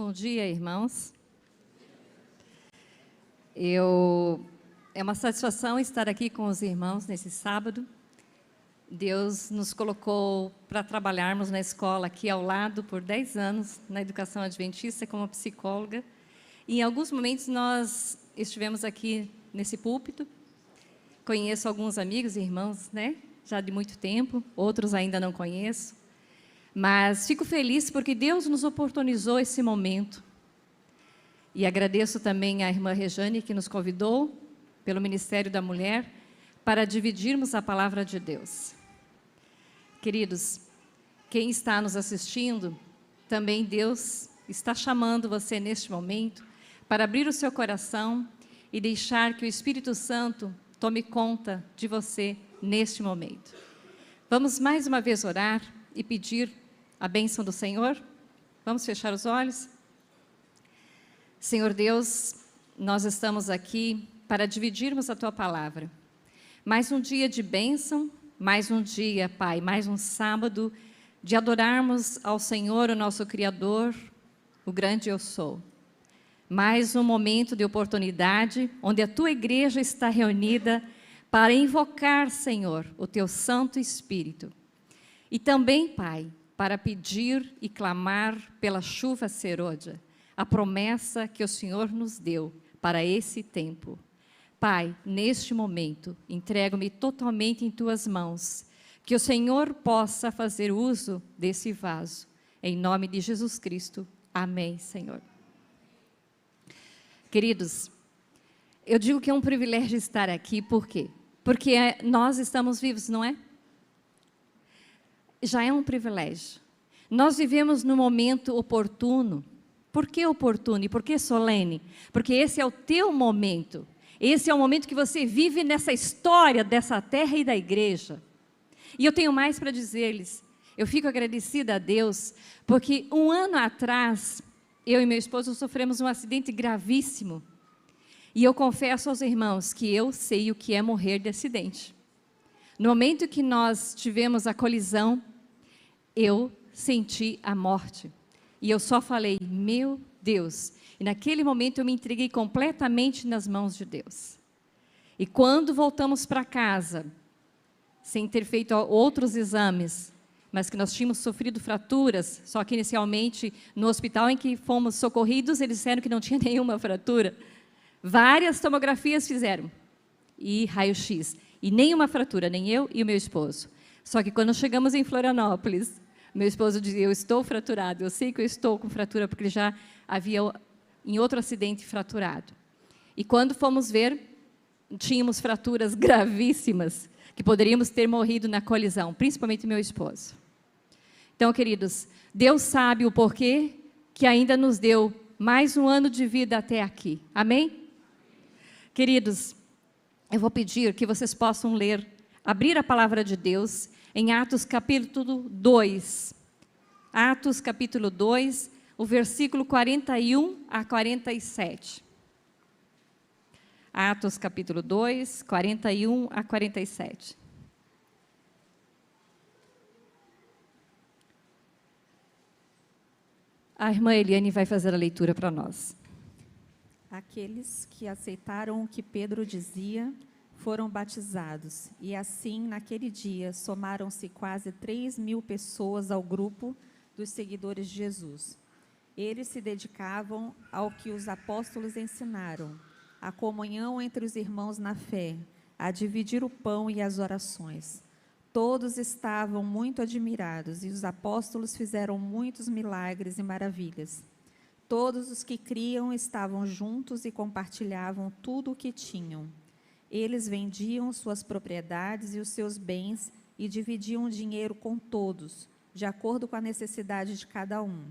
Bom dia, irmãos. É uma satisfação estar aqui com os irmãos nesse sábado. Deus nos colocou para trabalharmos na escola aqui ao lado por 10 anos, na educação adventista, como psicóloga. E em alguns momentos nós estivemos aqui nesse púlpito. Conheço alguns amigos e irmãos, né? Já de muito tempo, outros ainda não conheço. Mas fico feliz porque Deus nos oportunizou esse momento. E agradeço também à irmã Rejane, que nos convidou, pelo Ministério da Mulher, para dividirmos a palavra de Deus. Queridos, quem está nos assistindo, também Deus está chamando você neste momento para abrir o seu coração e deixar que o Espírito Santo tome conta de você neste momento. Vamos mais uma vez orar e pedir a bênção do Senhor? Vamos fechar os olhos? Senhor Deus, nós estamos aqui para dividirmos a Tua palavra. Mais um dia de bênção, mais um dia, Pai, mais um sábado de adorarmos ao Senhor, o nosso Criador, o grande Eu Sou. Mais um momento de oportunidade, onde a Tua igreja está reunida para invocar, Senhor, o Teu Santo Espírito. E também, Pai, para pedir e clamar pela chuva serôdia, a promessa que o Senhor nos deu para esse tempo. Pai, neste momento, entrego-me totalmente em Tuas mãos, que o Senhor possa fazer uso desse vaso. Em nome de Jesus Cristo. Amém, Senhor. Queridos, eu digo que é um privilégio estar aqui, por quê? Porque nós estamos vivos, não é? Já é um privilégio. Nós vivemos no momento oportuno. Por que oportuno e por que solene? Porque esse é o teu momento. Esse é o momento que você vive nessa história dessa terra e da igreja. E eu tenho mais para dizer-lhes. Eu fico agradecida a Deus, porque um ano atrás, eu e meu esposo sofremos um acidente gravíssimo. E eu confesso aos irmãos que eu sei o que é morrer de acidente. No momento que nós tivemos a colisão, eu senti a morte. E eu só falei, meu Deus. E naquele momento eu me entreguei completamente nas mãos de Deus. E quando voltamos para casa, sem ter feito outros exames, mas que nós tínhamos sofrido fraturas, só que inicialmente no hospital em que fomos socorridos, eles disseram que não tinha nenhuma fratura. Várias tomografias fizeram, e raio-x, e nenhuma fratura, nem eu e o meu esposo. Só que quando chegamos em Florianópolis, meu esposo dizia, eu estou fraturado, eu sei que eu estou com fratura, porque ele já havia em outro acidente fraturado. E quando fomos ver, tínhamos fraturas gravíssimas, que poderíamos ter morrido na colisão, principalmente meu esposo. Então, queridos, Deus sabe o porquê que ainda nos deu mais um ano de vida até aqui. Amém? Queridos, eu vou pedir que vocês possam ler, abrir a palavra de Deus em Atos capítulo 2. Atos capítulo 2, o versículo 41 a 47. Atos capítulo 2, 41 a 47. A irmã Eliane vai fazer a leitura para nós. Aqueles que aceitaram o que Pedro dizia foram batizados, e assim, naquele dia, somaram-se quase 3.000 pessoas ao grupo dos seguidores de Jesus. Eles se dedicavam ao que os apóstolos ensinaram, a comunhão entre os irmãos na fé, a dividir o pão e as orações. Todos estavam muito admirados, e os apóstolos fizeram muitos milagres e maravilhas. Todos os que criam estavam juntos e compartilhavam tudo o que tinham. Eles vendiam suas propriedades e os seus bens e dividiam o dinheiro com todos, de acordo com a necessidade de cada um.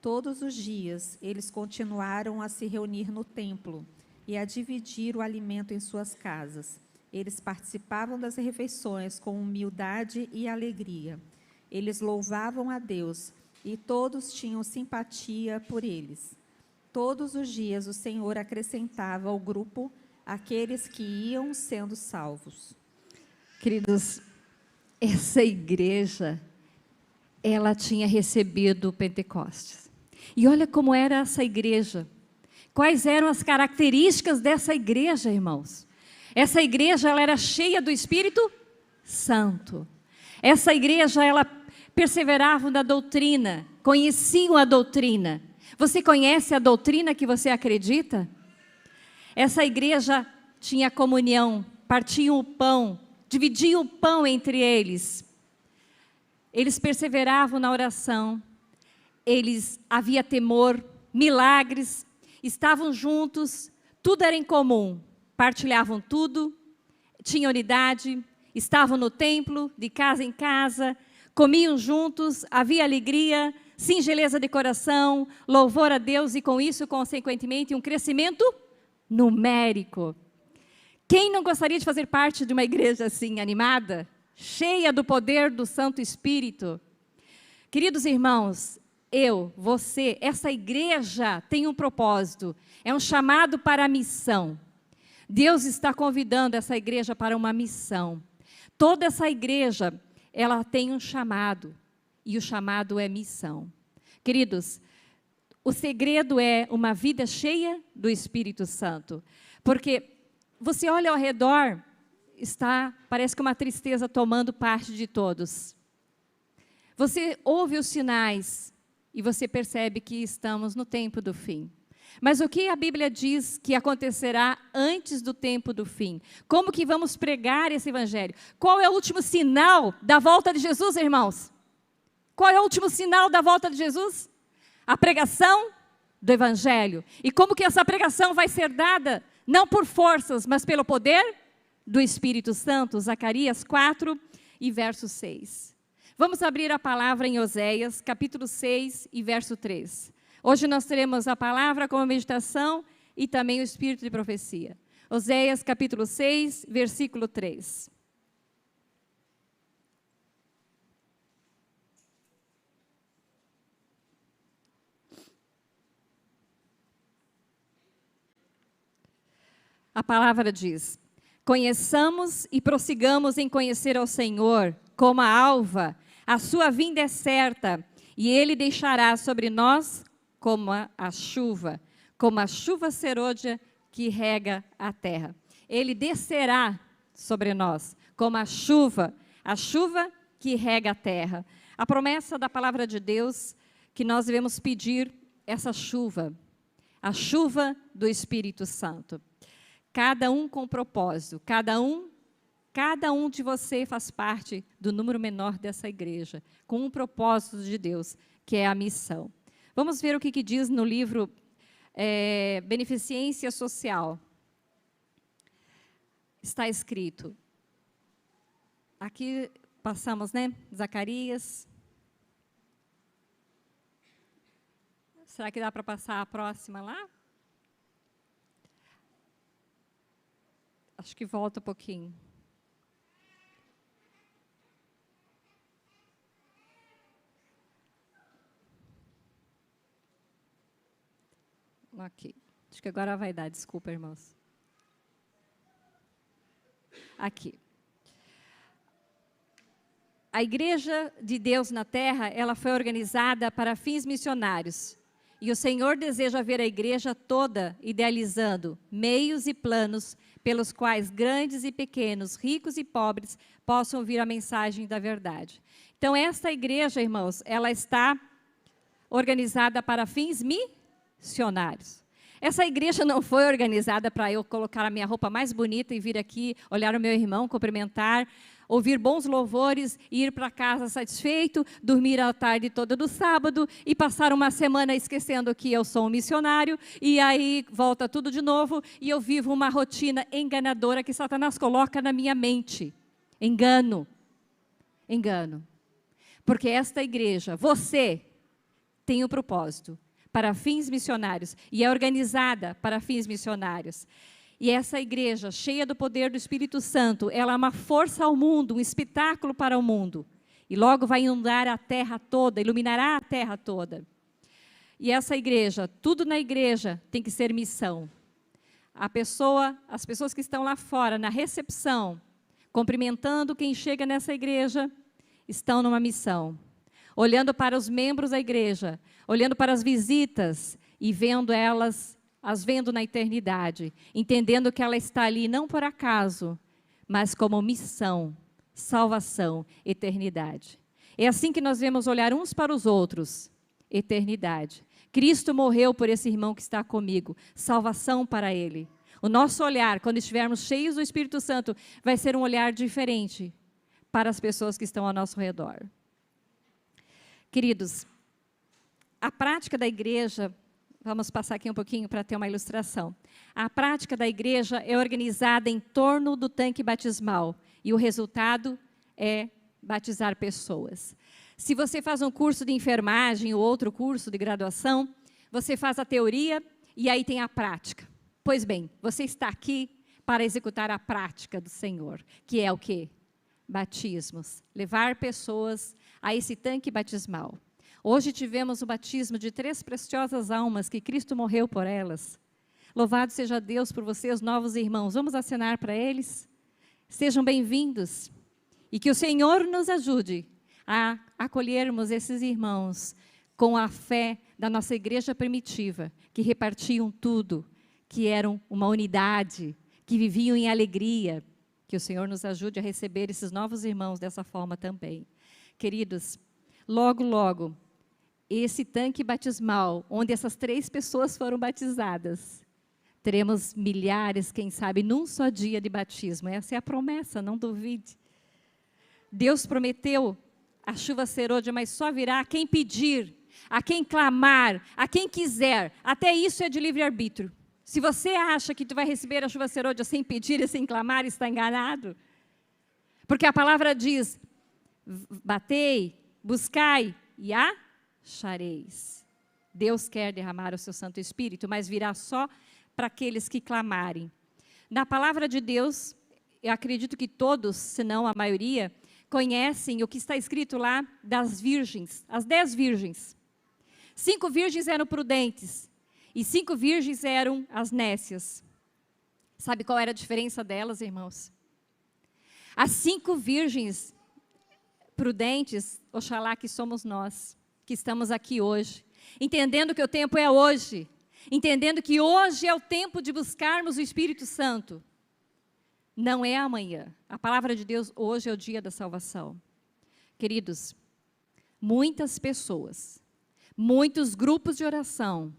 Todos os dias, eles continuaram a se reunir no templo e a dividir o alimento em suas casas. Eles participavam das refeições com humildade e alegria. Eles louvavam a Deus e todos tinham simpatia por eles. Todos os dias, o Senhor acrescentava ao grupo aqueles que iam sendo salvos. Queridos, essa igreja, ela tinha recebido o Pentecostes. E olha como era essa igreja. Quais eram as características dessa igreja, irmãos? Essa igreja, ela era cheia do Espírito Santo. Essa igreja, ela perseverava na doutrina, conheciam a doutrina. Você conhece a doutrina que você acredita? Essa igreja tinha comunhão, partiam o pão, dividiam o pão entre eles. Eles perseveravam na oração, havia temor, milagres, estavam juntos, tudo era em comum, partilhavam tudo, tinham unidade, estavam no templo, de casa em casa, comiam juntos, havia alegria, singeleza de coração, louvor a Deus e com isso, consequentemente, um crescimento numérico. Quem não gostaria de fazer parte de uma igreja assim, animada, cheia do poder do Santo Espírito? Queridos irmãos, você, essa igreja tem um propósito, é um chamado para a missão. Deus está convidando essa igreja para uma missão. Toda essa igreja, ela tem um chamado, e o chamado é missão. Queridos, o segredo é uma vida cheia do Espírito Santo, porque você olha ao redor, parece que uma tristeza tomando parte de todos. Você ouve os sinais e você percebe que estamos no tempo do fim. Mas o que a Bíblia diz que acontecerá antes do tempo do fim? Como que vamos pregar esse evangelho? Qual é o último sinal da volta de Jesus, irmãos? Qual é o último sinal da volta de Jesus? A pregação do evangelho. E como que essa pregação vai ser dada? Não por forças, mas pelo poder do Espírito Santo. Zacarias 4 e verso 6. Vamos abrir a palavra em Oséias, capítulo 6 e verso 3. Hoje nós teremos a palavra como meditação e também o espírito de profecia. Oséias, capítulo 6, versículo 3. A palavra diz: conheçamos e prossigamos em conhecer ao Senhor como a alva, a sua vinda é certa, e Ele deixará sobre nós como a chuva serôdia que rega a terra. Ele descerá sobre nós como a chuva que rega a terra. A promessa da palavra de Deus que nós devemos pedir essa chuva, a chuva do Espírito Santo. Cada um com propósito, cada um de você faz parte do número menor dessa igreja, com um propósito de Deus, que é a missão. Vamos ver o que diz no livro Beneficência Social. Está escrito, aqui passamos, né, Zacarias. Será que dá para passar a próxima lá? Acho que volta um pouquinho. Ok. Acho que agora vai dar. Desculpa, irmãos. Aqui. A Igreja de Deus na Terra, ela foi organizada para fins missionários. E o Senhor deseja ver a igreja toda idealizando meios e planos pelos quais grandes e pequenos, ricos e pobres, possam ouvir a mensagem da verdade. Então, esta igreja, irmãos, ela está organizada para fins missionários. Essa igreja não foi organizada para eu colocar a minha roupa mais bonita e vir aqui, olhar o meu irmão, cumprimentar, ouvir bons louvores, ir para casa satisfeito, dormir a tarde toda do sábado e passar uma semana esquecendo que eu sou um missionário e aí volta tudo de novo e eu vivo uma rotina enganadora que Satanás coloca na minha mente. Engano. Porque esta igreja, você tem o propósito para fins missionários e é organizada para fins missionários. E essa igreja, cheia do poder do Espírito Santo, ela é uma força ao mundo, um espetáculo para o mundo. E logo vai inundar a terra toda, iluminará a terra toda. E essa igreja, tudo na igreja tem que ser missão. As pessoas que estão lá fora, na recepção, cumprimentando quem chega nessa igreja, estão numa missão. Olhando para os membros da igreja, olhando para as visitas e vendo elas, as vendo na eternidade, entendendo que ela está ali não por acaso, mas como missão, salvação, eternidade. É assim que nós devemos olhar uns para os outros, eternidade. Cristo morreu por esse irmão que está comigo, salvação para ele. O nosso olhar, quando estivermos cheios do Espírito Santo, vai ser um olhar diferente para as pessoas que estão ao nosso redor. Queridos, a prática da igreja, vamos passar aqui um pouquinho para ter uma ilustração. A prática da igreja é organizada em torno do tanque batismal e o resultado é batizar pessoas. Se você faz um curso de enfermagem ou outro curso de graduação, você faz a teoria e aí tem a prática. Pois bem, você está aqui para executar a prática do Senhor, que é o quê? Batismos. Levar pessoas a esse tanque batismal. Hoje tivemos o batismo de 3 preciosas almas que Cristo morreu por elas. Louvado seja Deus por vocês, novos irmãos. Vamos acenar para eles? Sejam bem-vindos. E que o Senhor nos ajude a acolhermos esses irmãos com a fé da nossa igreja primitiva, que repartiam tudo, que eram uma unidade, que viviam em alegria. Que o Senhor nos ajude a receber esses novos irmãos dessa forma também. Queridos, logo, logo, esse tanque batismal, onde essas 3 pessoas foram batizadas, teremos milhares, quem sabe, num só dia de batismo. Essa é a promessa, não duvide. Deus prometeu a chuva serôdia, mas só virá a quem pedir, a quem clamar, a quem quiser. Até isso é de livre-arbítrio. Se você acha que tu vai receber a chuva serôdia sem pedir e sem clamar, está enganado. Porque a palavra diz, batei, buscai e achareis. Deus quer derramar o seu Santo Espírito, mas virá só para aqueles que clamarem. Na palavra de Deus, eu acredito que todos, se não a maioria, conhecem o que está escrito lá das virgens, as 10 virgens. 5 virgens eram prudentes e 5 virgens eram as nécias. Sabe qual era a diferença delas, irmãos? As 5 virgens prudentes, oxalá que somos nós, que estamos aqui hoje, entendendo que o tempo é hoje, entendendo que hoje é o tempo de buscarmos o Espírito Santo. Não é amanhã. A palavra de Deus, hoje é o dia da salvação. Queridos, muitas pessoas, muitos grupos de oração,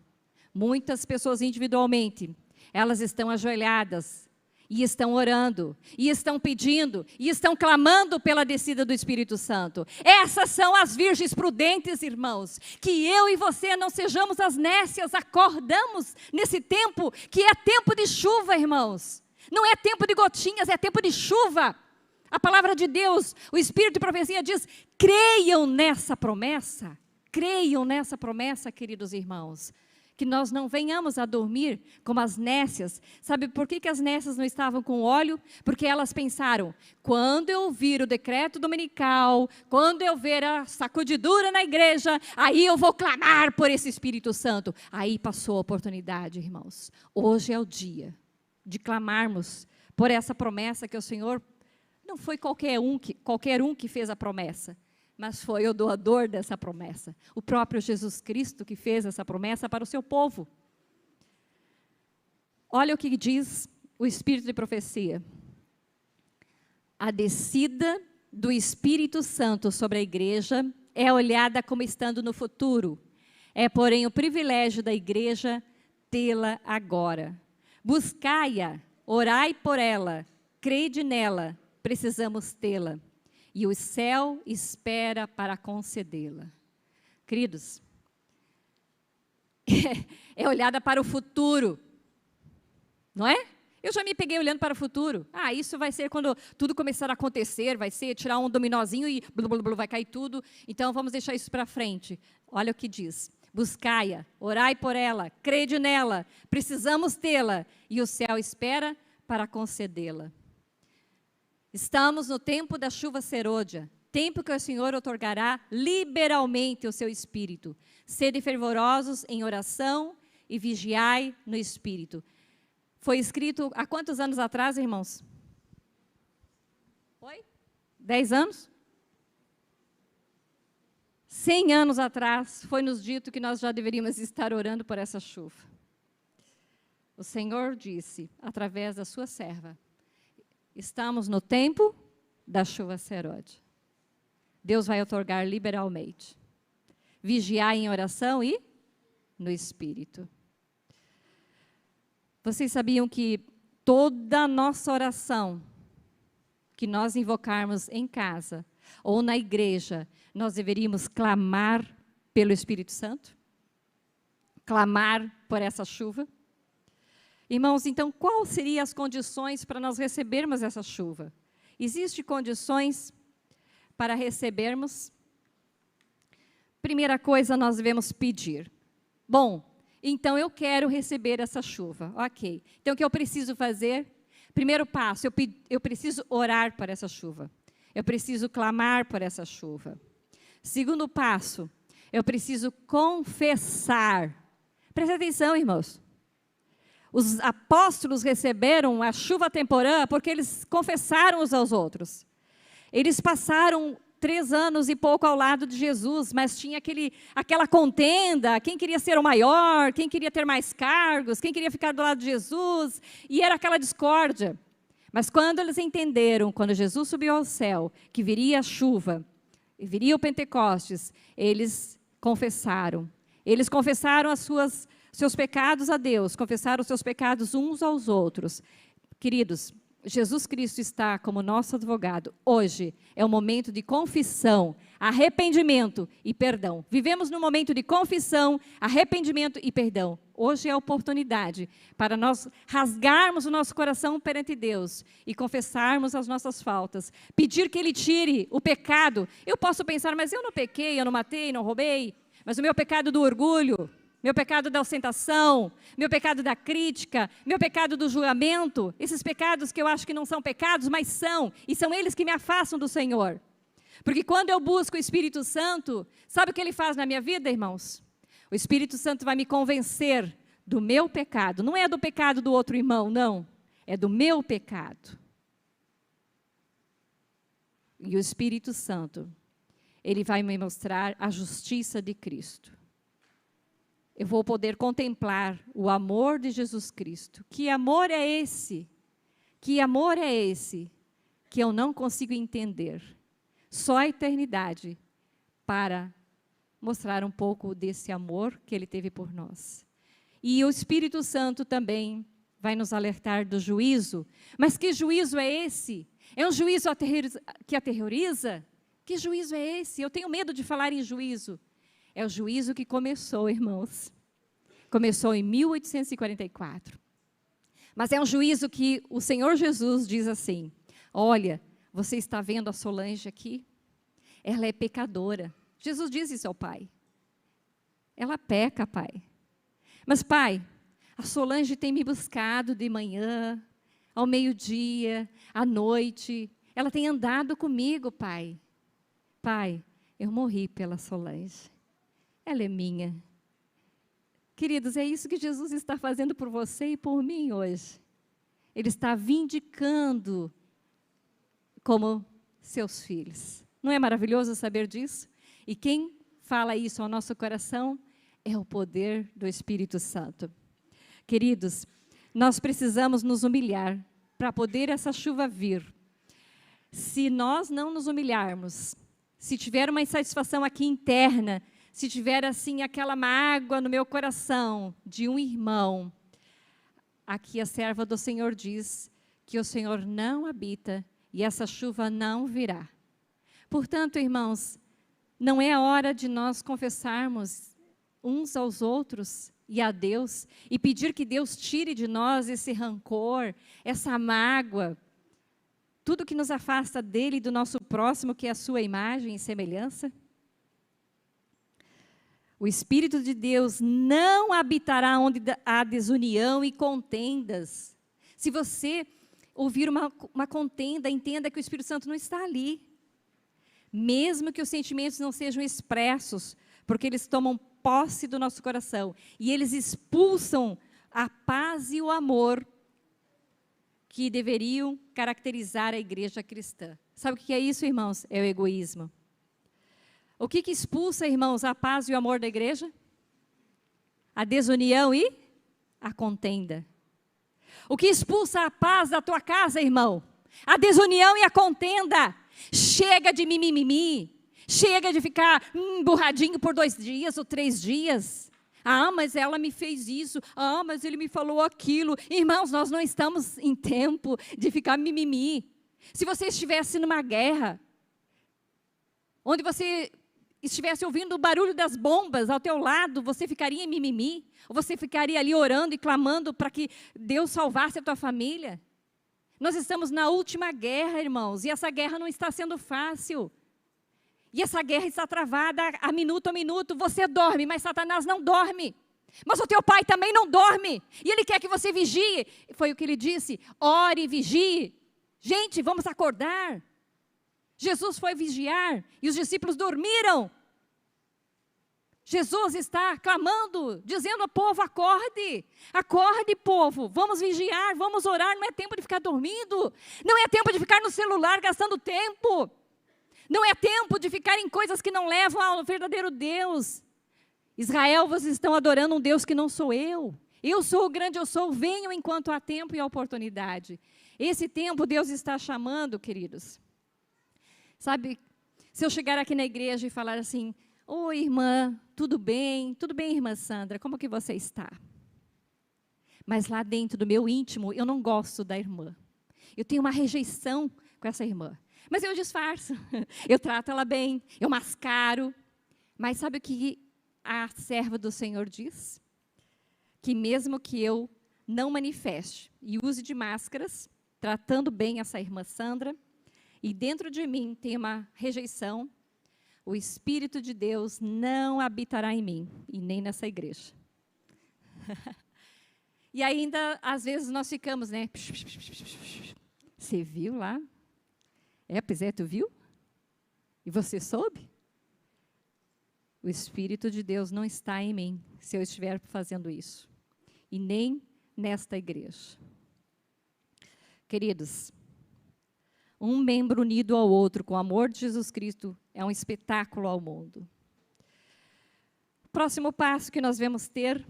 muitas pessoas individualmente, elas estão ajoelhadas e estão orando, e estão pedindo, e estão clamando pela descida do Espírito Santo. Essas são as virgens prudentes, irmãos. Que eu e você não sejamos as nécias, acordamos nesse tempo, que é tempo de chuva, irmãos. Não é tempo de gotinhas, é tempo de chuva. A palavra de Deus, o Espírito de profecia diz, creiam nessa promessa, queridos irmãos. Que nós não venhamos a dormir como as nécias. Sabe por que as nécias não estavam com óleo? Porque elas pensaram, quando eu ouvir o decreto dominical, quando eu ver a sacudidura na igreja, aí eu vou clamar por esse Espírito Santo. Aí passou a oportunidade, irmãos. Hoje é o dia de clamarmos por essa promessa que o Senhor, não foi qualquer um que fez a promessa, mas foi o doador dessa promessa, o próprio Jesus Cristo que fez essa promessa para o seu povo. Olha o que diz o Espírito de profecia. A descida do Espírito Santo sobre a igreja é olhada como estando no futuro. É, porém, o privilégio da igreja tê-la agora. Buscai-a, orai por ela, crede nela, precisamos tê-la. E o céu espera para concedê-la. Queridos, é olhada para o futuro, não é? Eu já me peguei olhando para o futuro. Isso vai ser quando tudo começar a acontecer, vai ser tirar um dominozinho e vai cair tudo. Então vamos deixar isso para frente. Olha o que diz. Buscai-a, orai por ela, crede nela, precisamos tê-la, e o céu espera para concedê-la. Estamos no tempo da chuva serôdia, tempo que o Senhor outorgará liberalmente o seu Espírito. Sede fervorosos em oração e vigiai no Espírito. Foi escrito há quantos anos atrás, irmãos? Foi? 10 anos? 100 anos atrás, foi nos dito que nós já deveríamos estar orando por essa chuva. O Senhor disse, através da sua serva, estamos no tempo da chuva serode. Deus vai otorgar liberalmente. Vigiar em oração e no Espírito. Vocês sabiam que toda a nossa oração que nós invocarmos em casa ou na igreja, nós deveríamos clamar pelo Espírito Santo? Clamar por essa chuva? Irmãos, então, quais seriam as condições para nós recebermos essa chuva? Existem condições para recebermos? Primeira coisa, nós devemos pedir. Bom, então eu quero receber essa chuva. Ok. Então, o que eu preciso fazer? Primeiro passo, eu preciso orar por essa chuva. Eu preciso clamar por essa chuva. Segundo passo, eu preciso confessar. Presta atenção, irmãos. Os apóstolos receberam a chuva temporã porque eles confessaram uns aos outros. Eles passaram 3 anos e pouco ao lado de Jesus, mas tinha aquela contenda, quem queria ser o maior, quem queria ter mais cargos, quem queria ficar do lado de Jesus, e era aquela discórdia. Mas quando eles entenderam, quando Jesus subiu ao céu, que viria a chuva, e viria o Pentecostes, eles confessaram. Eles confessaram seus pecados a Deus, confessaram os seus pecados uns aos outros. Queridos, Jesus Cristo está como nosso advogado. Hoje é o momento de confissão, arrependimento e perdão. Vivemos num momento de confissão, arrependimento e perdão. Hoje é a oportunidade para nós rasgarmos o nosso coração perante Deus e confessarmos as nossas faltas. Pedir que Ele tire o pecado. Eu posso pensar, mas eu não pequei, eu não matei, não roubei. Mas o meu pecado do orgulho, meu pecado da ostentação, meu pecado da crítica, meu pecado do julgamento, esses pecados que eu acho que não são pecados, mas são, e são eles que me afastam do Senhor. Porque quando eu busco o Espírito Santo, sabe o que Ele faz na minha vida, irmãos? O Espírito Santo vai me convencer do meu pecado, não é do pecado do outro irmão, não, é do meu pecado. E o Espírito Santo, Ele vai me mostrar a justiça de Cristo. Eu vou poder contemplar o amor de Jesus Cristo. Que amor é esse? Que amor é esse que eu não consigo entender? Só a eternidade para mostrar um pouco desse amor que Ele teve por nós. E o Espírito Santo também vai nos alertar do juízo. Mas que juízo é esse? É um juízo que aterroriza? Que juízo é esse? Eu tenho medo de falar em juízo. É o juízo que começou, irmãos. Começou em 1844. Mas é um juízo que o Senhor Jesus diz assim: olha, você está vendo a Solange aqui? Ela é pecadora. Jesus diz isso ao Pai. Ela peca, Pai. Mas, Pai, a Solange tem me buscado de manhã, ao meio-dia, à noite. Ela tem andado comigo, Pai. Pai, eu morri pela Solange. Ela é minha. Queridos, é isso que Jesus está fazendo por você e por mim hoje. Ele está vindicando como seus filhos. Não é maravilhoso saber disso? E quem fala isso ao nosso coração é o poder do Espírito Santo. Queridos, nós precisamos nos humilhar para poder essa chuva vir. Se nós não nos humilharmos, se tiver uma insatisfação aqui interna, se tiver assim aquela mágoa no meu coração de um irmão, aqui a serva do Senhor diz que o Senhor não habita e essa chuva não virá. Portanto, irmãos, não é a hora de nós confessarmos uns aos outros e a Deus e pedir que Deus tire de nós esse rancor, essa mágoa, tudo que nos afasta dele e do nosso próximo, que é a sua imagem e semelhança? O Espírito de Deus não habitará onde há desunião e contendas. Se você ouvir uma contenda, entenda que o Espírito Santo não está ali. Mesmo que os sentimentos não sejam expressos, porque eles tomam posse do nosso coração. E eles expulsam a paz e o amor que deveriam caracterizar a igreja cristã. Sabe o que é isso, irmãos? É o egoísmo. O que expulsa, irmãos, a paz e o amor da igreja? A desunião e a contenda. O que expulsa a paz da tua casa, irmão? A desunião e a contenda. Chega de mimimi. Chega de ficar emburradinho por 2 dias ou 3 dias. Ah, mas ela me fez isso. Ah, mas ele me falou aquilo. Irmãos, nós não estamos em tempo de ficar mimimi. Se você estivesse numa guerra, onde você estivesse ouvindo o barulho das bombas ao teu lado, você ficaria em mimimi? Ou você ficaria ali orando e clamando para que Deus salvasse a tua família? Nós estamos na última guerra, irmãos, e essa guerra não está sendo fácil. E essa guerra está travada a minuto. Você dorme, mas Satanás não dorme. Mas o teu pai também não dorme. E ele quer que você vigie. Foi o que ele disse, ore e vigie. Gente, vamos acordar. Jesus foi vigiar e os discípulos dormiram. Jesus está clamando, dizendo ao povo, acorde. Acorde, povo, vamos vigiar, vamos orar. Não é tempo de ficar dormindo. Não é tempo de ficar no celular gastando tempo. Não é tempo de ficar em coisas que não levam ao verdadeiro Deus. Israel, vocês estão adorando um Deus que não sou eu. Eu sou o grande, eu sou. Venham enquanto há tempo e oportunidade. Esse tempo Deus está chamando, queridos. Sabe, se eu chegar aqui na igreja e falar assim, oi, irmã, tudo bem? Tudo bem, irmã Sandra, como que você está? Mas lá dentro do meu íntimo, eu não gosto da irmã. Eu tenho uma rejeição com essa irmã. Mas eu disfarço, eu trato ela bem, eu mascaro. Mas sabe o que a serva do Senhor diz? Que mesmo que eu não manifeste e use de máscaras, tratando bem essa irmã Sandra, e dentro de mim tem uma rejeição, o Espírito de Deus não habitará em mim, e nem nessa igreja. E ainda, às vezes, nós ficamos, né? Você viu lá? Pois é, tu viu? E você soube? O Espírito de Deus não está em mim, se eu estiver fazendo isso. E nem nesta igreja. Queridos, um membro unido ao outro com o amor de Jesus Cristo é um espetáculo ao mundo. O próximo passo que nós vamos ter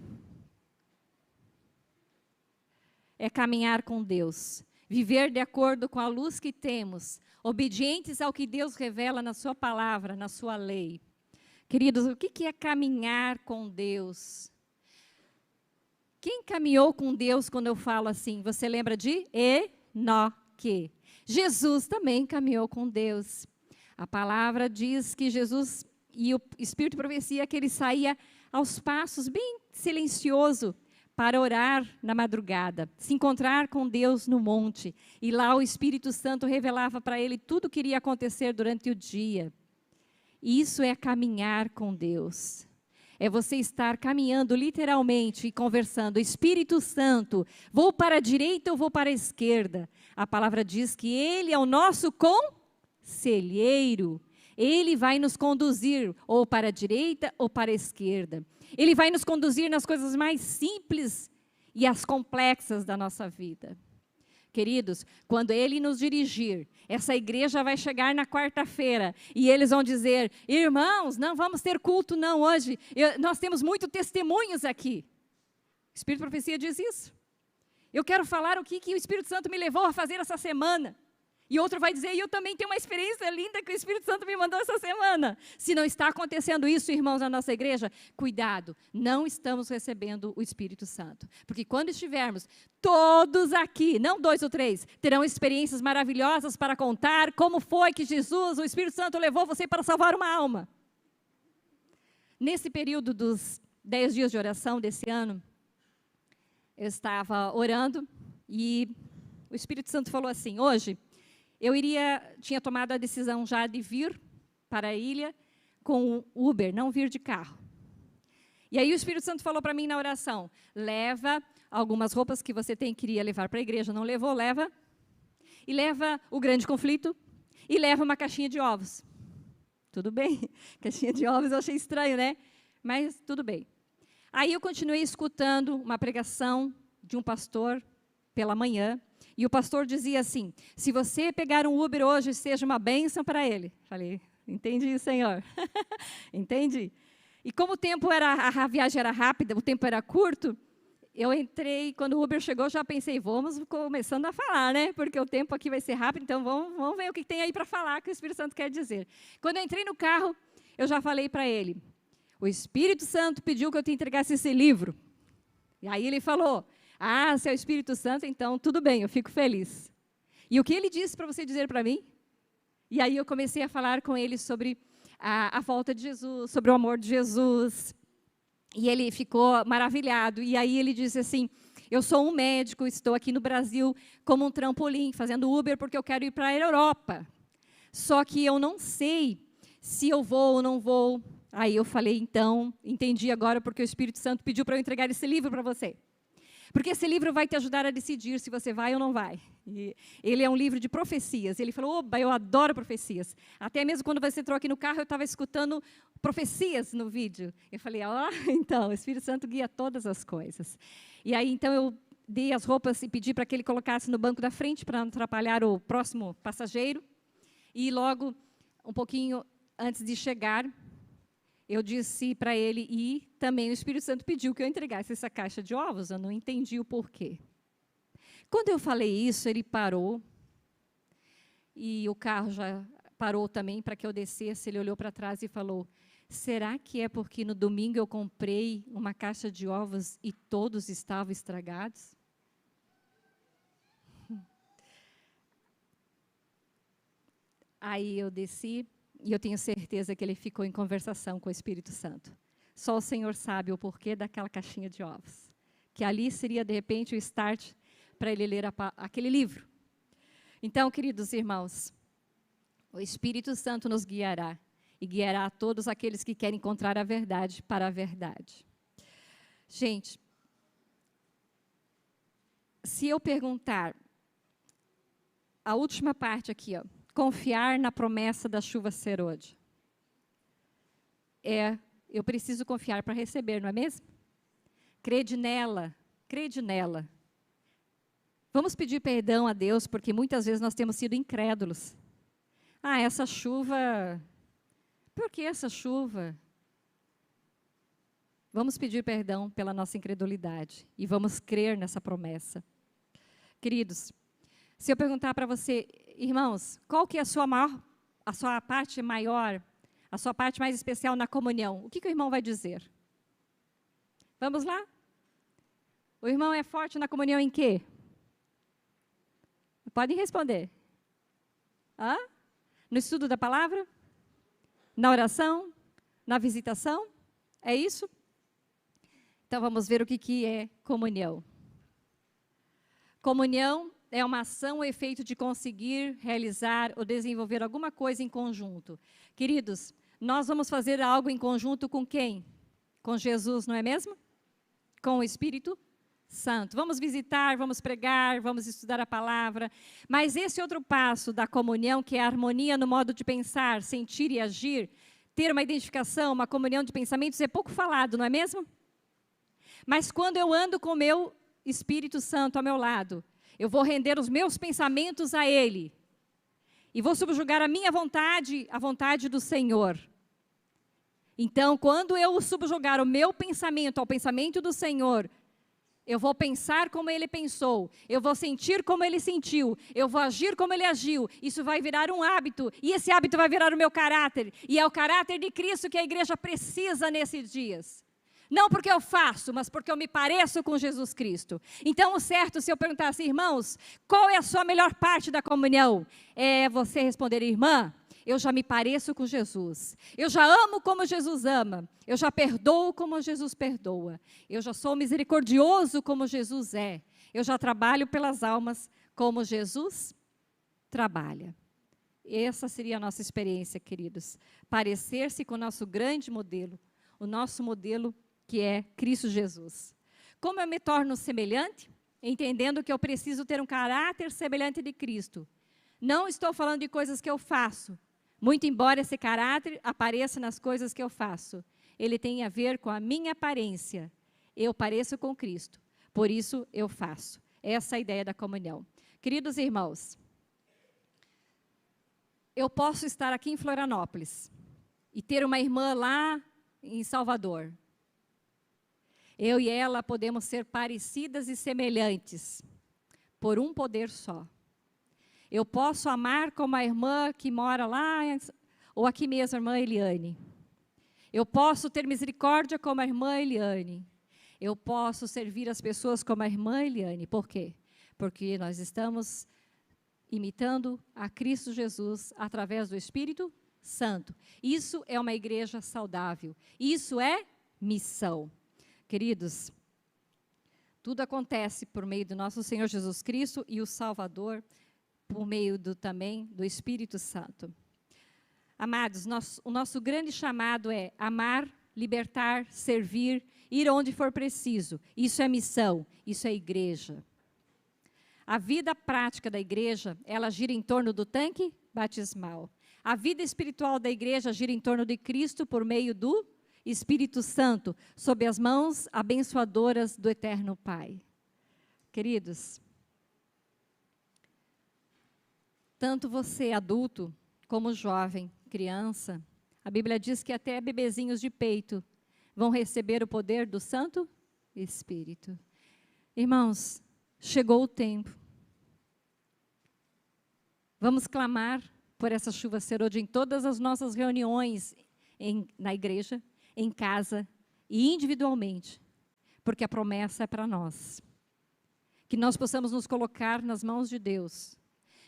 é caminhar com Deus. Viver de acordo com a luz que temos, obedientes ao que Deus revela na sua palavra, na sua lei. Queridos, o que é caminhar com Deus? Quem caminhou com Deus quando eu falo assim? Você lembra de Enoque? Jesus também caminhou com Deus. A palavra diz que Jesus, e o Espírito de profecia, que ele saía aos passos, bem silencioso, para orar na madrugada, se encontrar com Deus no monte. E lá o Espírito Santo revelava para ele tudo o que iria acontecer durante o dia. Isso é caminhar com Deus. É você estar caminhando literalmente e conversando. Espírito Santo, vou para a direita ou vou para a esquerda? A palavra diz que Ele é o nosso conselheiro. Ele vai nos conduzir ou para a direita ou para a esquerda. Ele vai nos conduzir nas coisas mais simples e as complexas da nossa vida. Queridos, quando Ele nos dirigir, essa igreja vai chegar na quarta-feira e eles vão dizer, irmãos, não vamos ter culto não hoje, nós temos muitos testemunhos aqui. O Espírito de Profecia diz isso. Eu quero falar o que o Espírito Santo me levou a fazer essa semana. E outro vai dizer, e eu também tenho uma experiência linda que o Espírito Santo me mandou essa semana. Se não está acontecendo isso, irmãos, na nossa igreja, cuidado, não estamos recebendo o Espírito Santo. Porque quando estivermos, todos aqui, não 2 ou 3, terão experiências maravilhosas para contar como foi que Jesus, o Espírito Santo, levou você para salvar uma alma. Nesse período dos 10 dias de oração desse ano, eu estava orando e o Espírito Santo falou assim, hoje, eu tinha tomado a decisão já de vir para a ilha com Uber, não vir de carro. E aí o Espírito Santo falou para mim na oração, leva algumas roupas que você queria levar para a igreja, não levou, leva. E leva o grande conflito e leva uma caixinha de ovos. Tudo bem, caixinha de ovos eu achei estranho, né? Mas tudo bem. Aí eu continuei escutando uma pregação de um pastor pela manhã, e o pastor dizia assim, se você pegar um Uber hoje, seja uma bênção para ele. Falei, Entendi, Senhor. Entendi. E como o tempo a viagem era rápida, o tempo era curto, eu entrei, quando o Uber chegou, já pensei, vamos começando a falar, né? Porque o tempo aqui vai ser rápido, então vamos ver o que tem aí para falar, que o Espírito Santo quer dizer. Quando eu entrei no carro, eu já falei para ele, o Espírito Santo pediu que eu te entregasse esse livro. E aí ele falou, se é o Espírito Santo, então tudo bem, eu fico feliz. E o que ele disse para você dizer para mim? E aí eu comecei a falar com ele sobre a volta de Jesus, sobre o amor de Jesus. E ele ficou maravilhado. E aí ele disse assim, eu sou um médico, estou aqui no Brasil como um trampolim, fazendo Uber, porque eu quero ir para a Europa. Só que eu não sei se eu vou ou não vou. Aí eu falei, então, entendi agora porque o Espírito Santo pediu para eu entregar esse livro para você. Porque esse livro vai te ajudar a decidir se você vai ou não vai. E ele é um livro de profecias. Ele falou, oba, eu adoro profecias. Até mesmo quando você entrou aqui no carro, eu estava escutando profecias no vídeo. Eu falei, então, o Espírito Santo guia todas as coisas. E aí, então, eu dei as roupas e pedi para que ele colocasse no banco da frente para não atrapalhar o próximo passageiro. E logo, um pouquinho antes de chegar, eu disse para ele, e também o Espírito Santo pediu que eu entregasse essa caixa de ovos, eu não entendi o porquê. Quando eu falei isso, ele parou, e o carro já parou também para que eu descesse, ele olhou para trás e falou, será que é porque no domingo eu comprei uma caixa de ovos e todos estavam estragados? Aí eu desci, e eu tenho certeza que ele ficou em conversação com o Espírito Santo. Só o Senhor sabe o porquê daquela caixinha de ovos. Que ali seria, de repente, o start para ele ler aquele livro. Então, queridos irmãos, o Espírito Santo nos guiará. E guiará a todos aqueles que querem encontrar a verdade para a verdade. Gente, se eu perguntar, a última parte aqui, ó. Confiar na promessa da chuva serôdia. Eu preciso confiar para receber, não é mesmo? Crede nela, crede nela. Vamos pedir perdão a Deus, porque muitas vezes nós temos sido incrédulos. Essa chuva, por que essa chuva? Vamos pedir perdão pela nossa incredulidade e vamos crer nessa promessa. Queridos, se eu perguntar para você, irmãos, qual que é a sua parte maior, a sua parte mais especial na comunhão? O que o irmão vai dizer? Vamos lá? O irmão é forte na comunhão em quê? Podem responder. No estudo da palavra? Na oração? Na visitação? É isso? Então vamos ver o que é comunhão. Comunhão é uma ação ou efeito de conseguir, realizar ou desenvolver alguma coisa em conjunto. Queridos, nós vamos fazer algo em conjunto com quem? Com Jesus, não é mesmo? Com o Espírito Santo. Vamos visitar, vamos pregar, vamos estudar a palavra. Mas esse outro passo da comunhão, que é a harmonia no modo de pensar, sentir e agir, ter uma identificação, uma comunhão de pensamentos, é pouco falado, não é mesmo? Mas quando eu ando com o meu Espírito Santo ao meu lado, eu vou render os meus pensamentos a Ele. E vou subjugar a minha vontade, a vontade do Senhor. Então, quando eu subjugar o meu pensamento ao pensamento do Senhor, eu vou pensar como Ele pensou, eu vou sentir como Ele sentiu, eu vou agir como Ele agiu. Isso vai virar um hábito, e esse hábito vai virar o meu caráter. E é o caráter de Cristo que a igreja precisa nesses dias. Não porque eu faço, mas porque eu me pareço com Jesus Cristo. Então, o certo, se eu perguntasse, irmãos, qual é a sua melhor parte da comunhão? É você responder, irmã, eu já me pareço com Jesus. Eu já amo como Jesus ama. Eu já perdoo como Jesus perdoa. Eu já sou misericordioso como Jesus é. Eu já trabalho pelas almas como Jesus trabalha. Essa seria a nossa experiência, queridos. Parecer-se com o nosso grande modelo, o nosso modelo que é Cristo Jesus. Como eu me torno semelhante? Entendendo que eu preciso ter um caráter semelhante de Cristo. Não estou falando de coisas que eu faço, muito embora esse caráter apareça nas coisas que eu faço. Ele tem a ver com a minha aparência. Eu pareço com Cristo, por isso eu faço. Essa é a ideia da comunhão. Queridos irmãos, eu posso estar aqui em Florianópolis e ter uma irmã lá em Salvador. Eu e ela podemos ser parecidas e semelhantes por um poder só. Eu posso amar como a irmã que mora lá, ou aqui mesmo, a irmã Eliane. Eu posso ter misericórdia como a irmã Eliane. Eu posso servir as pessoas como a irmã Eliane. Por quê? Porque nós estamos imitando a Cristo Jesus através do Espírito Santo. Isso é uma igreja saudável. Isso é missão. Queridos, tudo acontece por meio do nosso Senhor Jesus Cristo e o Salvador, por meio também do Espírito Santo. Amados, o nosso grande chamado é amar, libertar, servir, ir onde for preciso. Isso é missão, isso é igreja. A vida prática da igreja, ela gira em torno do tanque batismal. A vida espiritual da igreja gira em torno de Cristo por meio do Espírito Santo, sob as mãos abençoadoras do Eterno Pai. Queridos, tanto você adulto, como jovem, criança, a Bíblia diz que até bebezinhos de peito vão receber o poder do Santo Espírito. Irmãos, chegou o tempo. Vamos clamar por essa chuva serôdia em todas as nossas reuniões na igreja, em casa e individualmente, porque a promessa é para nós. Que nós possamos nos colocar nas mãos de Deus,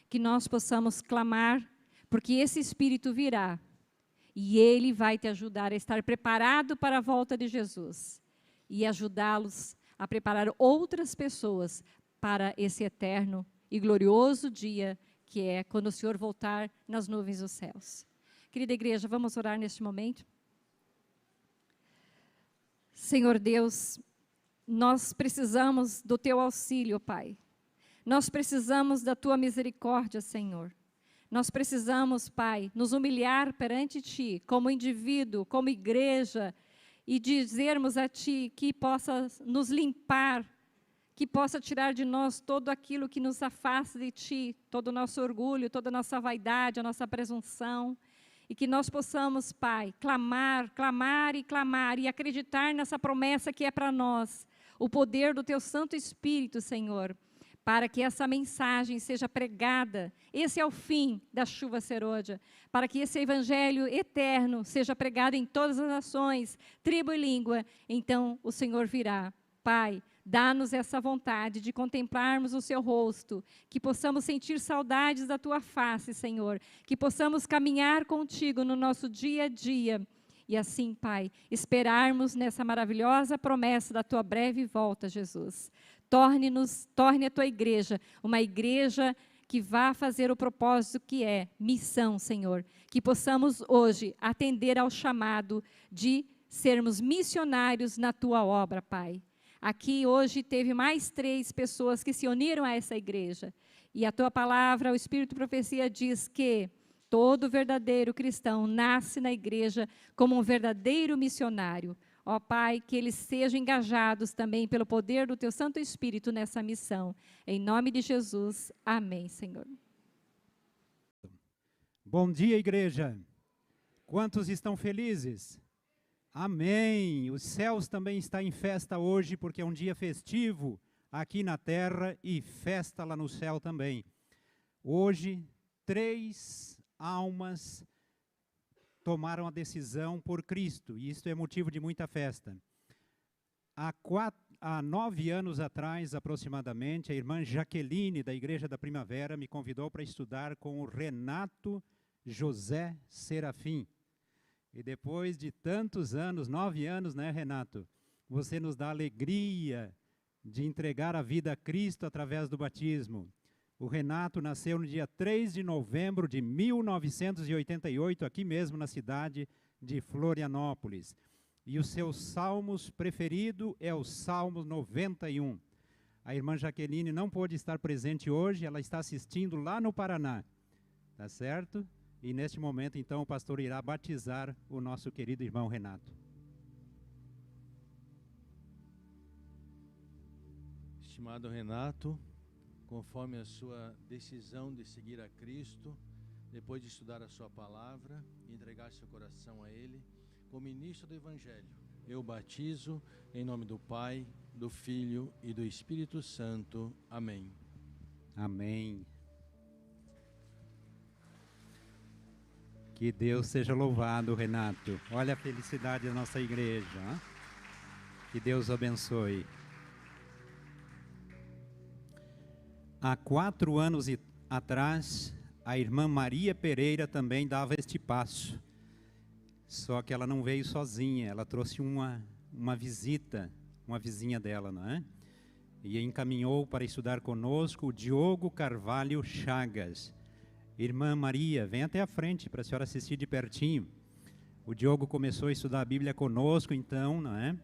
que nós possamos clamar, porque esse Espírito virá e Ele vai te ajudar a estar preparado para a volta de Jesus e ajudá-los a preparar outras pessoas para esse eterno e glorioso dia que é quando o Senhor voltar nas nuvens dos céus. Querida igreja, vamos orar neste momento? Senhor Deus, nós precisamos do Teu auxílio, Pai. Nós precisamos da Tua misericórdia, Senhor. Nós precisamos, Pai, nos humilhar perante Ti, como indivíduo, como igreja, e dizermos a Ti que possa nos limpar, que possa tirar de nós todo aquilo que nos afasta de Ti, todo o nosso orgulho, toda a nossa vaidade, a nossa presunção, e que nós possamos, Pai, clamar, clamar e clamar, e acreditar nessa promessa que é para nós, o poder do Teu Santo Espírito, Senhor, para que essa mensagem seja pregada. Esse é o fim da chuva serôdia, para que esse evangelho eterno seja pregado em todas as nações, tribo e língua. Então o Senhor virá. Pai, dá-nos essa vontade de contemplarmos o Seu rosto, que possamos sentir saudades da Tua face, Senhor, que possamos caminhar contigo no nosso dia a dia, e assim, Pai, esperarmos nessa maravilhosa promessa da Tua breve volta, Jesus. Torne a Tua igreja uma igreja que vá fazer o propósito que é missão, Senhor. Que possamos hoje atender ao chamado de sermos missionários na Tua obra, Pai. Aqui hoje teve mais 3 pessoas que se uniram a essa igreja. E a Tua palavra, o Espírito de Profecia diz que todo verdadeiro cristão nasce na igreja como um verdadeiro missionário. Ó Pai, que eles sejam engajados também pelo poder do Teu Santo Espírito nessa missão. Em nome de Jesus, amém, Senhor. Bom dia, igreja. Quantos estão felizes? Amém. Os céus também estão em festa hoje, porque é um dia festivo aqui na terra e festa lá no céu também. Hoje, 3 almas tomaram a decisão por Cristo, e isto é motivo de muita festa. Há 9 anos atrás, aproximadamente, a irmã Jaqueline, da Igreja da Primavera, me convidou para estudar com o Renato José Serafim. E depois de tantos anos, 9 anos, né, Renato? Você nos dá a alegria de entregar a vida a Cristo através do batismo. O Renato nasceu no dia 3 de novembro de 1988, aqui mesmo na cidade de Florianópolis. E o seu salmos preferido é o Salmo 91. A irmã Jaqueline não pôde estar presente hoje, ela está assistindo lá no Paraná, tá certo? E neste momento, então, o pastor irá batizar o nosso querido irmão Renato. Estimado Renato, conforme a sua decisão de seguir a Cristo, depois de estudar a sua palavra e entregar seu coração a Ele, como ministro do Evangelho, eu batizo em nome do Pai, do Filho e do Espírito Santo. Amém. Amém. Que Deus seja louvado, Renato. Olha a felicidade da nossa igreja. Hein? Que Deus abençoe. Há 4 anos atrás, a irmã Maria Pereira também dava este passo. Só que ela não veio sozinha, ela trouxe uma visita, uma vizinha dela, não é? E encaminhou para estudar conosco o Diogo Carvalho Chagas. Irmã Maria, vem até a frente para a senhora assistir de pertinho. O Diogo começou a estudar a Bíblia conosco, então, não é?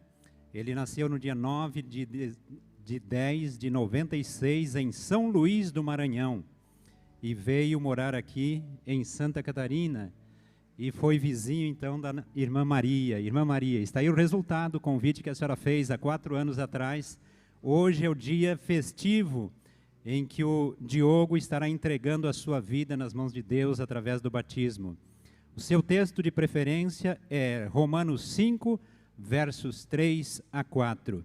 Ele nasceu no dia 9 de 10 de 96, em São Luís do Maranhão. E veio morar aqui em Santa Catarina. E foi vizinho, então, da irmã Maria. Irmã Maria, está aí o resultado, o convite que a senhora fez há 4 anos atrás. Hoje é o dia festivo em que o Diogo estará entregando a sua vida nas mãos de Deus através do batismo. O seu texto de preferência é Romanos 5, versos 3 a 4.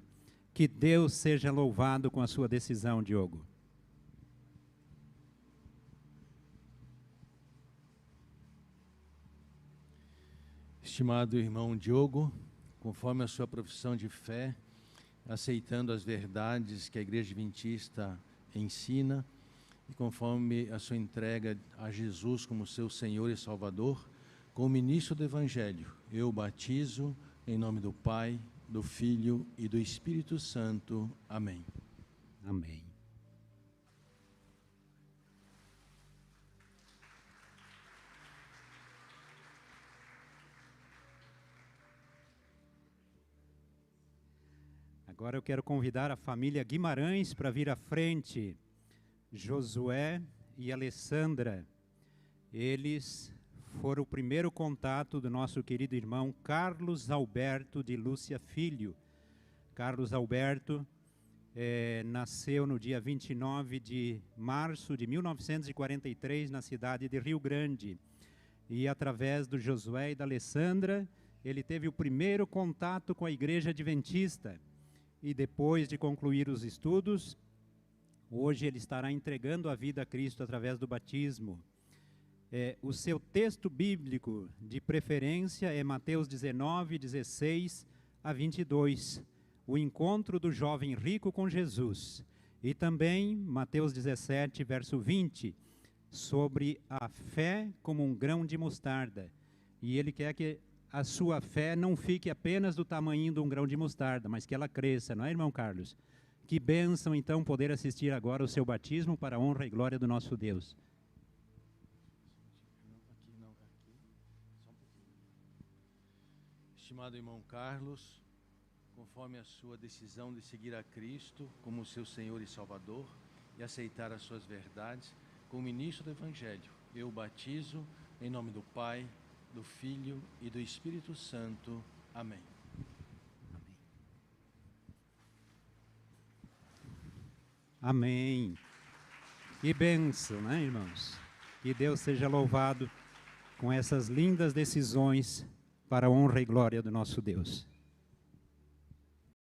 Que Deus seja louvado com a sua decisão, Diogo. Estimado irmão Diogo, conforme a sua profissão de fé, aceitando as verdades que a Igreja Adventista ensina, e conforme a sua entrega a Jesus como seu Senhor e Salvador, como ministro do Evangelho, eu batizo em nome do Pai, do Filho e do Espírito Santo. Amém. Amém. Agora eu quero convidar a família Guimarães para vir à frente. Josué e Alessandra. Eles foram o primeiro contato do nosso querido irmão Carlos Alberto de Lúcia Filho. Carlos Alberto nasceu no dia 29 de março de 1943 na cidade de Rio Grande. E através do Josué e da Alessandra, ele teve o primeiro contato com a Igreja Adventista. E depois de concluir os estudos, hoje ele estará entregando a vida a Cristo através do batismo. O seu texto bíblico de preferência é Mateus 19, 16 a 22, o encontro do jovem rico com Jesus. E também Mateus 17, verso 20, sobre a fé como um grão de mostarda. E ele quer que a sua fé não fique apenas do tamanho de um grão de mostarda, mas que ela cresça, não é, irmão Carlos? Que bênção, então, poder assistir agora o seu batismo para a honra e glória do nosso Deus. Estimado irmão Carlos, conforme a sua decisão de seguir a Cristo como seu Senhor e Salvador e aceitar as suas verdades, como ministro do Evangelho, eu batizo em nome do Pai, do Filho e do Espírito Santo. Amém. Amém. Que bênção, né, irmãos? Que Deus seja louvado com essas lindas decisões para a honra e glória do nosso Deus.